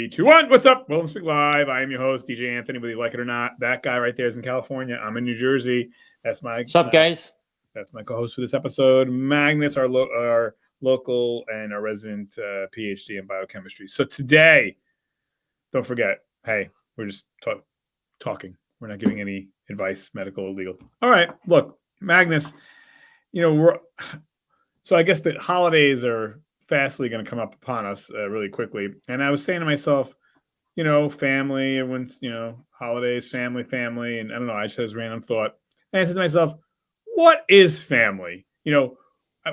Three, two, one. What's up? Well, let's speak live. I am your host, DJ Anthony, whether you like it or not. That guy right there is in California. I'm in New Jersey. That's my What's up, guys? That's my co-host for this episode, Magnus, our local and our resident PhD in biochemistry. So today, don't forget, hey, we're just talking. We're not giving any advice, medical or legal. All right, look, Magnus, so I guess the holidays are fastly going to come up upon us really quickly. And I was saying to myself, family, everyone's, holidays, family. And I don't know, I just had this random thought. And I said to myself, what is family?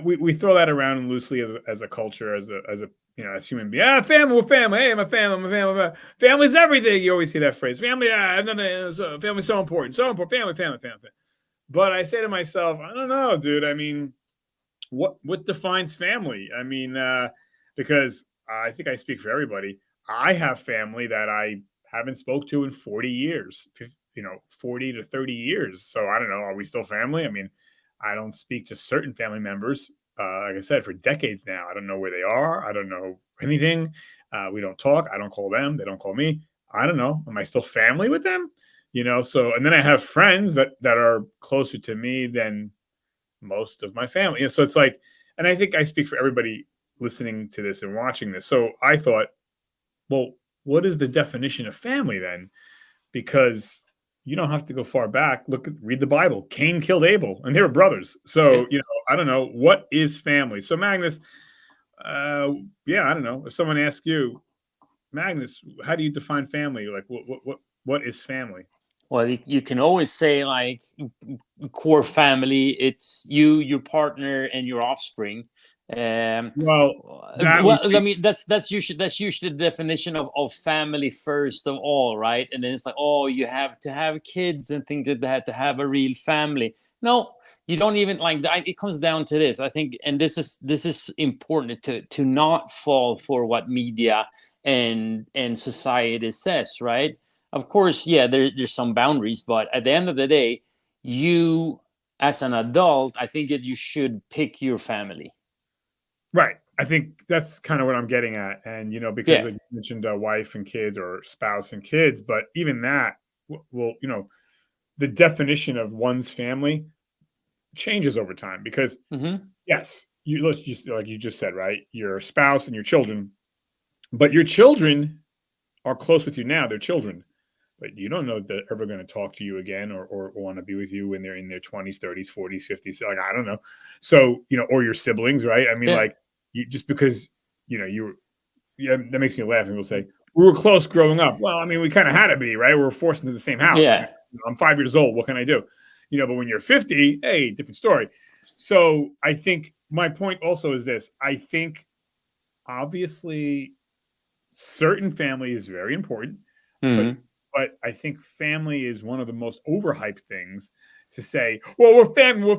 We throw that around loosely as a culture, as human beings. Ah, family, we're family. Hey, my family. Family's everything. You always see that phrase. Family, family's so important. So important. Family. But I say to myself, I don't know, dude. I mean, what defines family? I mean, because I think I speak for everybody. I have family that I haven't spoke to in 40 years, 40 to 30 years. So I don't know. Are we still family? I mean, I don't speak to certain family members, like I said, for decades now. I don't know where they are. I don't know anything. We don't talk. I don't call them. They don't call me. I don't know. Am I still family with them? So, and then I have friends that are closer to me than most of my family. So it's like, and I think I speak for everybody listening to this and watching this. So I thought, well, what is the definition of family then? Because you don't have to go far back. Read the Bible. Cain killed Abel, and they were brothers. So, I don't know, what is family? So Magnus, I don't know. If someone asks you, Magnus, how do you define family? Like, what is family? Well, you can always say like core family. It's you, your partner, and your offspring. I mean, that's usually the definition of family first of all, right? And then it's like, oh, you have to have kids and things like that to have a real family. No, you don't even like that. It comes down to this, I think, and this is important to not fall for what media and society says, right? Of course, yeah, there's some boundaries, but at the end of the day, you as an adult, I think that you should pick your family. Right. I think that's kind of what I'm getting at. And, because you mentioned a wife and kids or spouse and kids, but even that, well, the definition of one's family changes over time because, yes, like you just said, right, your spouse and your children, but your children are close with you now. They're children, but you don't know that they're ever going to talk to you again or want to be with you when they're in their 20s, 30s, 40s, 50s. Like, I don't know. So, or your siblings, right? I mean, like, just because, that makes me laugh. And we'll say, we were close growing up. Well, I mean, we kind of had to be, right? We were forced into the same house. Yeah. I mean, I'm 5 years old. What can I do? But when you're 50, hey, different story. So I think my point also is this. I think, obviously, certain family is very important, but I think family is one of the most overhyped things to say, well, we're family. We're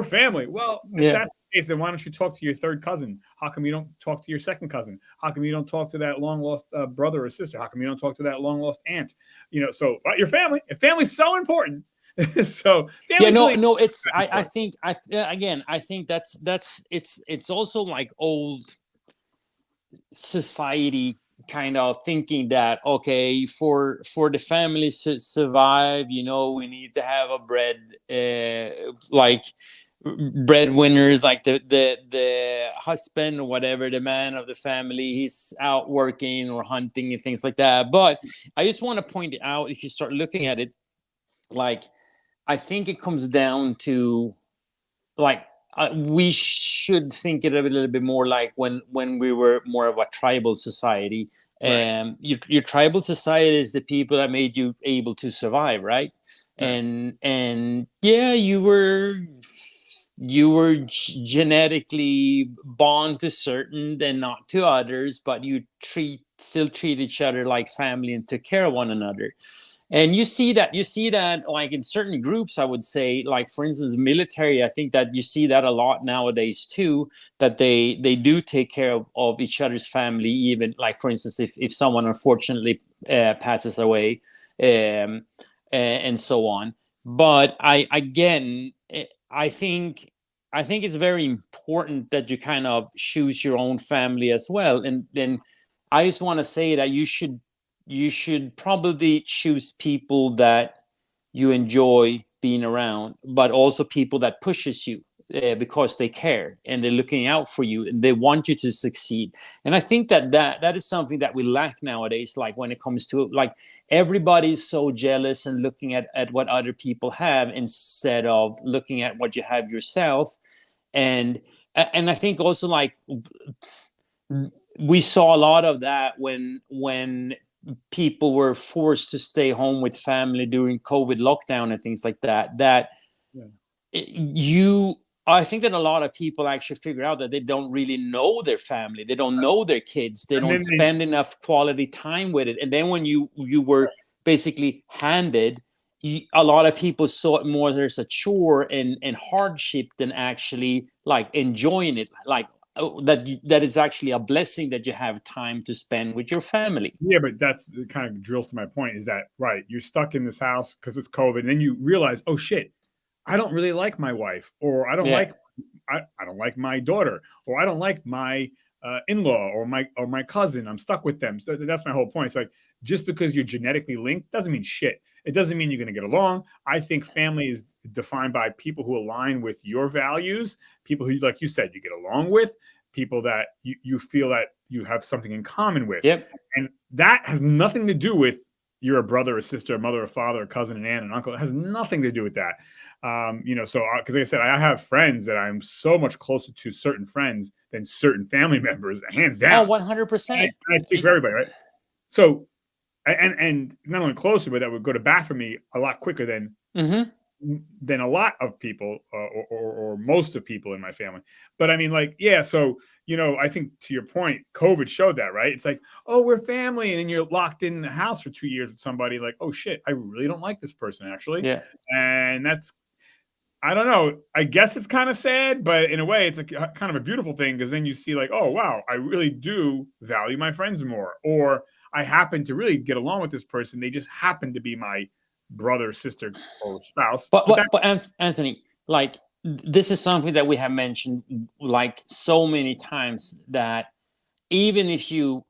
family. Well, if that's the case, then why don't you talk to your third cousin? How come you don't talk to your second cousin? How come you don't talk to that long lost brother or sister? How come you don't talk to that long lost aunt? So about your family. If family's so important. So it's I think that's it's also like old society kind of thinking that, okay, for the family to survive, we need to have a breadwinners, like the husband or whatever, the man of the family, he's out working or hunting and things like that. But I just want to point it out, if you start looking at it, like, I think it comes down to, like, we should think it a little bit more like when we were more of a tribal society. Right. Your tribal society is the people that made you able to survive, right? And yeah, you were genetically born to certain and not to others, but you still treat each other like family and took care of one another. And you see that like in certain groups, I would say, like, for instance, military. I think that you see that a lot nowadays too, that they do take care of each other's family, even, like, for instance, if someone unfortunately passes away, and so on. But I think it's very important that you kind of choose your own family as well. And then I just want to say that you should probably choose people that you enjoy being around, but also people that pushes you, because they care and they're looking out for you and they want you to succeed. And I think that is something that we lack nowadays. Like when it comes to, like, everybody's so jealous and looking at what other people have instead of looking at what you have yourself. And I think also, like, we saw a lot of that when people were forced to stay home with family during COVID lockdown and things like that. Yeah. You I think that a lot of people actually figure out that they don't really know their family, they don't know their kids, they And don't then spend enough quality time with it. And then when you were basically handed, a lot of people saw it more as a chore and hardship than actually like enjoying it, like, that is actually a blessing that you have time to spend with your family. yeah, but that's it kind of drills to my point is that, right, you're stuck in this house because it's COVID, and then you realize, oh shit, I don't really like my wife, or Yeah. I don't like my daughter, or I don't like my in-law or my cousin. I'm stuck with them. So that's my whole point. It's like, just because you're genetically linked doesn't mean shit. It doesn't mean you're going to get along. I think family is defined by people who align with your values, people who, like you said, you get along with, people that you feel that you have something in common with. Yep. And that has nothing to do with you're a brother or sister, a mother or father, a cousin, an aunt, an uncle. It has nothing to do with that. So because like I said, I have friends that I'm so much closer to certain friends than certain family members, hands Oh, down. And 100%. I speak for everybody, right? So, and not only closer, but that would go to bat for me a lot quicker Mm-hmm. than a lot of people, or most of people in my family. But I mean, like, yeah. So I think to your point, COVID showed that, right? It's like, oh, we're family, and then you're locked in the house for 2 years with somebody. Like, oh shit, I really don't like this person actually, Yeah. and that's, I don't know. I guess it's kind of sad, but in a way, it's a kind of a beautiful thing because then you see, like, oh wow, I really do value my friends more, or I happen to really get along with this person. They just happen to be my brother, sister, or spouse. But But that, Anthony, like, this is something that we have mentioned like so many times, that even if you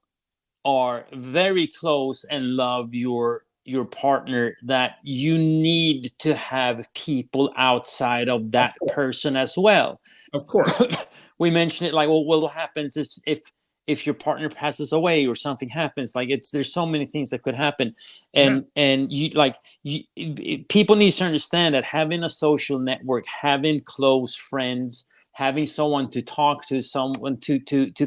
are very close and love your partner, that you need to have people outside of of that course, person as well. of course, We mentioned it, like, well, what happens if your partner passes away or something happens, like, there's so many things that could happen. yeah, And you, like, people need to understand that having a social network, having close friends, having someone to talk to, someone to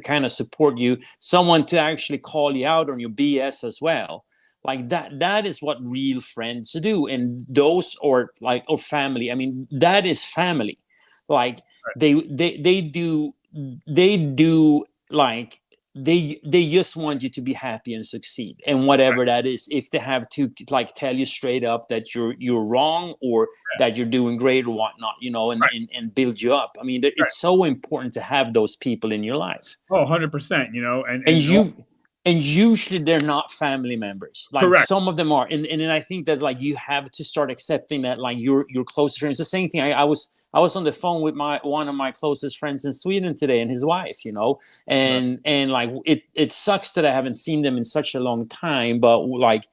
kind of support you, someone to actually call you out on your BS as well, like, that is what real friends do. And those, or family, I mean, that is family. Like, right, they do, like, they just want you to be happy and succeed, and right, whatever that is. If they have to, like, tell you straight up that you're wrong, or yeah, that you're doing great or whatnot, and right, and build you up. I mean, right. it's so important to have those people in your life. Oh, 100%. And and all, you and usually they're not family members. Like, correct. some of them are, and I think that, like, you have to start accepting that, like, your closest friends. The same thing. I was on the phone with one of my closest friends in Sweden today, and his wife, Right. and like, it sucks that I haven't seen them in such a long time, but, like,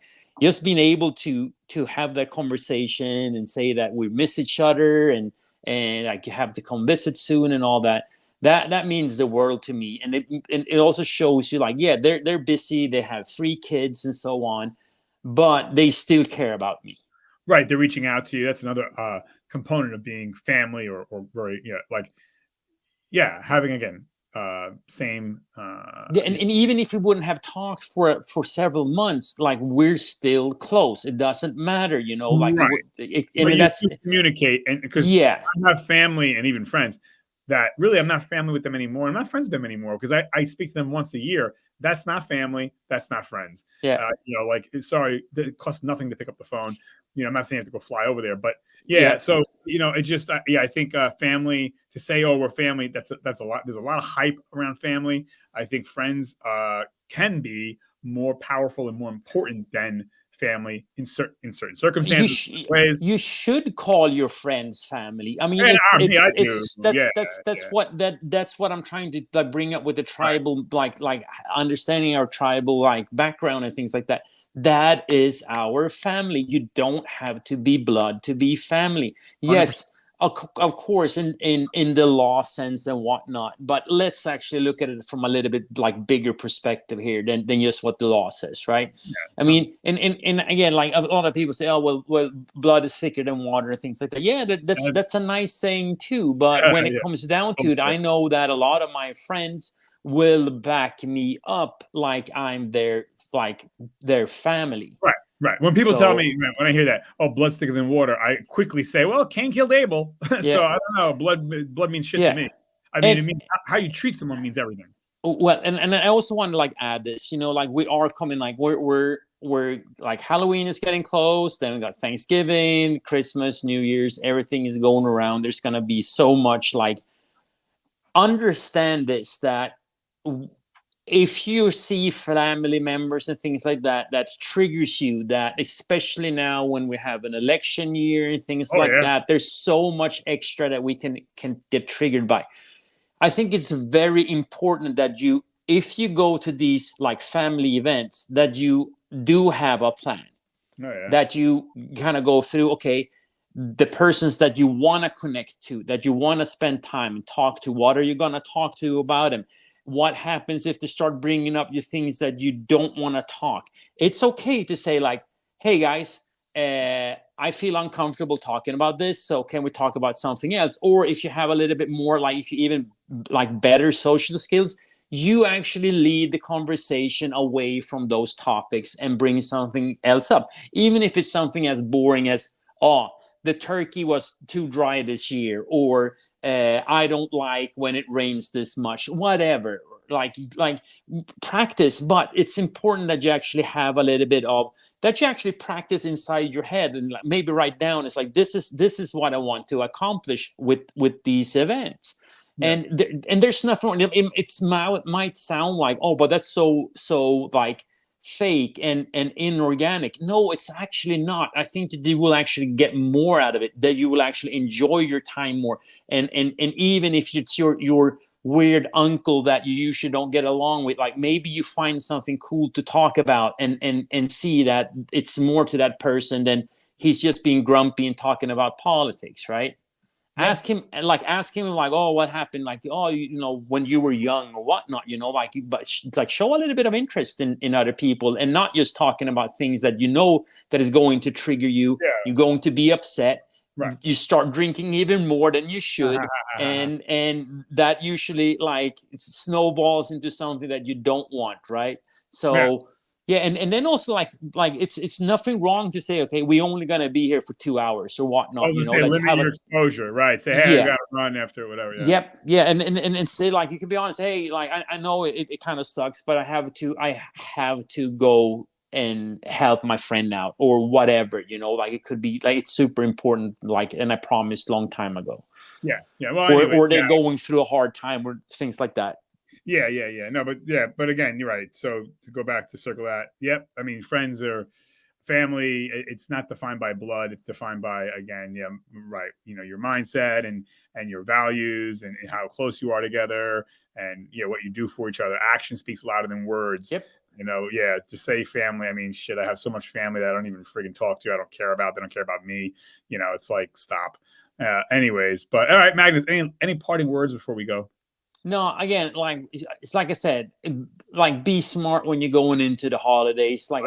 just being able to have that conversation and say that we miss each other, and like, you have to come visit soon and all that. That means the world to me. And it also shows you, like, yeah, they're busy, they have 3 kids and so on, but they still care about me. Right. They're reaching out to you. That's another component of being family, or very, like, yeah, having, again, same, Yeah, and even if we wouldn't have talked for several months, like, we're still close. It doesn't matter, like, right. But and you that's, still communicate, and because yeah. I have family and even friends that really I'm not family with them anymore. I'm not friends with them anymore because I speak to them once a year. That's not family. That's not friends. Yeah. Like, sorry, it costs nothing to pick up the phone. I'm not saying you have to go fly over there, but yeah. Yeah. So it just, yeah, I think family, to say, oh, we're family, that's a lot. There's a lot of hype around family. I think friends can be more powerful and more important than family in certain circumstances, ways. You should call your friends family. I mean, And I do. it's Yeah, that's what I'm trying to like bring up with the tribal like understanding our tribal like background and things like that. That is our family. You don't have to be blood to be family. 100%. Yes, of course, in the law sense and whatnot. But let's actually look at it from a little bit like bigger perspective here than just what the law says, right? Yeah, I mean, and again, like a lot of people say, oh well, blood is thicker than water and things like that. Yeah, that's a nice saying too. But when it comes down to it, I know that a lot of my friends will back me up like I'm their family. Right. When people tell me, when I hear that, oh, blood's thicker than water, I quickly say, well, Cain killed Abel. So I don't know. Blood means shit to me. I mean, it means how you treat someone means everything. Well, and I also want to like add this, like we are coming, like we're like Halloween is getting close. Then we got Thanksgiving, Christmas, New Year's, everything is going around. There's going to be so much like, understand this, that if you see family members and things like that, that triggers you, that especially now when we have an election year and things that, there's so much extra that we can get triggered by. I think it's very important that if you go to these like family events, that you do have a plan, that you kind of go through, okay, the persons that you want to connect to, that you want to spend time and talk to, what are you going to talk to about them? What happens if they start bringing up the things that you don't want to talk? It's okay to say like, hey guys, I feel uncomfortable talking about this, so can we talk about something else? Or if you have a little bit more, like if you even like better social skills, you actually lead the conversation away from those topics and bring something else up, even if it's something as boring as, oh, the turkey was too dry this year, or I don't like when it rains this much, whatever. Like practice, but it's important that you actually have a little bit of that, you actually practice inside your head and maybe write down. It's like, this is what I want to accomplish with these events. And there's nothing. It might sound like, oh, but that's so like fake and inorganic. No, it's actually not. I think that you will actually get more out of it, that you will actually enjoy your time more. And even if it's your weird uncle that you usually don't get along with, like maybe you find something cool to talk about and see that it's more to that person than he's just being grumpy and talking about politics, right? Ask him like, oh, what happened? Like, oh, when you were young or whatnot, but like show a little bit of interest in other people, and not just talking about things that that is going to trigger you. You're going to be upset. You start drinking even more than you should, and that usually like snowballs into something that you don't want, right? So and then also like it's nothing wrong to say, okay, we only gonna be here for 2 hours or whatnot. Limit your exposure, right? Say, hey, I gotta run after whatever. And say like, you can be honest, hey, like I know it kind of sucks, but I have to go and help my friend out or whatever, like it could be like it's super important, like, and I promised long time ago. Well, or they're going through a hard time or things like that. No, but again, you're right. So to go back to circle that, I mean, friends are family. It's not defined by blood. It's defined by, again, your mindset and your values and how close you are together, and what you do for each other. Action speaks louder than words. To say family, I mean, shit, I have so much family that I don't even friggin' talk to. I don't care about. They don't care about me. It's like, stop. Anyways, but all right, Magnus, any parting words before we go? No, again, like it's like I said, like be smart when you're going into the holidays. Like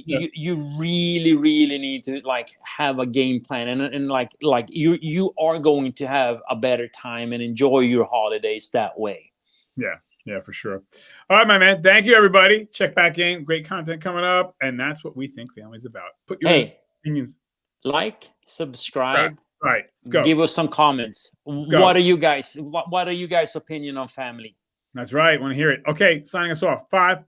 you really, really need to like have a game plan, and like you are going to have a better time and enjoy your holidays that way. Yeah, for sure. All right, my man. Thank you, everybody. Check back in. Great content coming up, and that's what we think family's about. Put your opinions. Like, subscribe. Right. Let's go. Give us some comments. What are you guys' opinion on family? That's right. Want to hear it. Okay, signing us off. 5, 4.